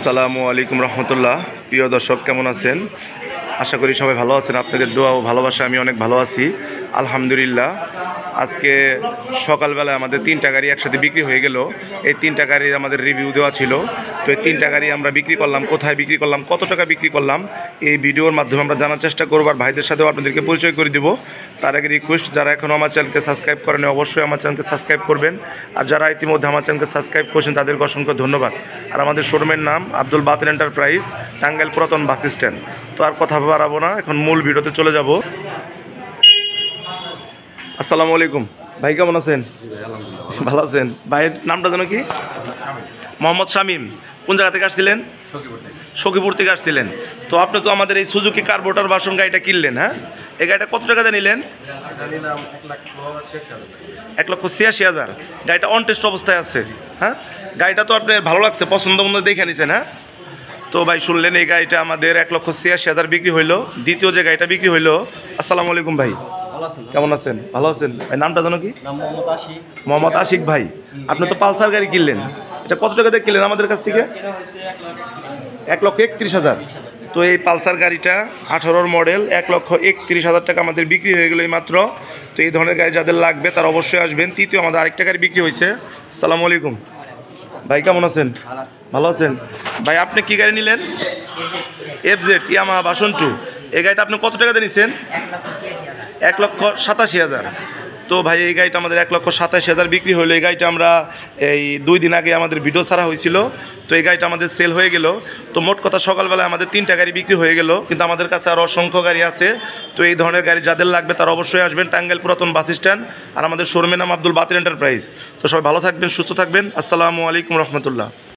আসসালামু আলাইকুম রহমতুল্লাহ। প্রিয় দর্শক, কেমন আছেন? আশা করি সবাই ভালো আছেন। আপনাদের দোয়া ও ভালোবাসা আমি অনেক ভালো আছি, আলহামদুলিল্লাহ। আজকে সকালবেলায় আমাদের 3টা গাড়ি একসাথে বিক্রি হয়ে গেল। এই 3টা গাড়ির আমাদের রিভিউ দেওয়া ছিল। তো এই 3টা গাড়ি আমরা বিক্রি করলাম, কোথায় বিক্রি করলাম, কত টাকা বিক্রি করলাম, এই ভিডিওর মাধ্যমে আমরা জানার চেষ্টা করব আর ভাইদের সাথেও আপনাদেরকে পরিচয় করে দেবো। তার আগে রিকোয়েস্ট, যারা এখনও আমার চ্যানেলকে সাবস্ক্রাইব করেন অবশ্যই আমার চ্যানেলকে সাবস্ক্রাইব করবেন। আর যারা ইতিমধ্যে আমার চ্যানেলকে সাবস্ক্রাইব করেছেন তাদেরকে অসংখ্য ধন্যবাদ। আর আমাদের শোরুমের নাম আব্দুল বাতিল এন্টারপ্রাইজ, টাঙ্গাইল পুরাতন বাস স্ট্যান্ড। তো আর কথা বাড়াবো না, এখন মূল ভিডিওতে চলে যাব। আসসালামু আলাইকুম ভাই, কেমন আছেন? ভালো আছেন? ভাইয়ের নামটা যেন কি? মোহাম্মদ শামীম। কোন জায়গা থেকে আসছিলেন? সখীপুর থেকে আসছিলেন। তো আপনি তো আমাদের এই সুজুকি কার্বোটার বাসন গাড়িটা কিনলেন, হ্যাঁ? এই গাড়িটা কত টাকা দিয়ে নিলেন? 1,86,000। গাড়িটা অন টেস্ট অবস্থায় আছে, হ্যাঁ? গাড়িটা তো আপনার ভালো লাগছে, পছন্দ মতো দেখে নিছেন, হ্যাঁ? তো ভাই শুনলেন, এই গাড়িটা আমাদের 1,86,000 বিক্রি হইলো। দ্বিতীয় যে গাড়িটা বিক্রি হইলো। আসসালামু আলাইকুম ভাই, কেমন আছেন? ভালো আছেন ভাই? নামটা জানো কি? মোহাম্মদ আশিক ভাই। আপনি তো পালসার গাড়ি কিনলেন, এটা কত টাকা দিয়ে কিনলেন আমাদের কাছ থেকে? 1,31,000। তো এই পালসার গাড়িটা 18-র মডেল, 1,31,000 টাকা আমাদের বিক্রি হয়ে গেলো এই মাত্র। তো এই ধরনের গাড়ি যাদের লাগবে তারা অবশ্যই আসবেন। তৃতীয় আমাদের আরেকটা গাড়ি বিক্রি হয়েছে। আসসালামু আলাইকুম ভাই, কেমন আছেন? ভালো আছেন ভাই? আপনি কি গাড়ি নিলেন? FZ Yamaha version 2। এই গাড়িটা আপনি কত টাকা দিয়ে নিছেন? 1,87,000। তো ভাই এই গাড়িটা আমাদের 1,87,000 বিক্রি হলো। এই গাড়িটা আমরা এই 2 দিন আগে আমাদের ভিডিও ছাড়া হয়েছিল। তো এই গাড়িটা আমাদের সেল হয়ে গেল। তো মোট কথা সকালবেলায় আমাদের 3টা গাড়ি বিক্রি হয়ে গেল, কিন্তু আমাদের কাছে আরও অসংখ্য গাড়ি আছে। তো এই ধরনের গাড়ি যাদের লাগবে তারা অবশ্যই আসবেন, টাঙ্গাইল পুরাতন বাস স্ট্যান্ড। আর আমাদের শোরুমের নাম আব্দুল বাতিল এন্টারপ্রাইজ। তো সবাই ভালো থাকবেন, সুস্থ থাকবেন। আসসালামু আলাইকুম রহমতুল্লাহ।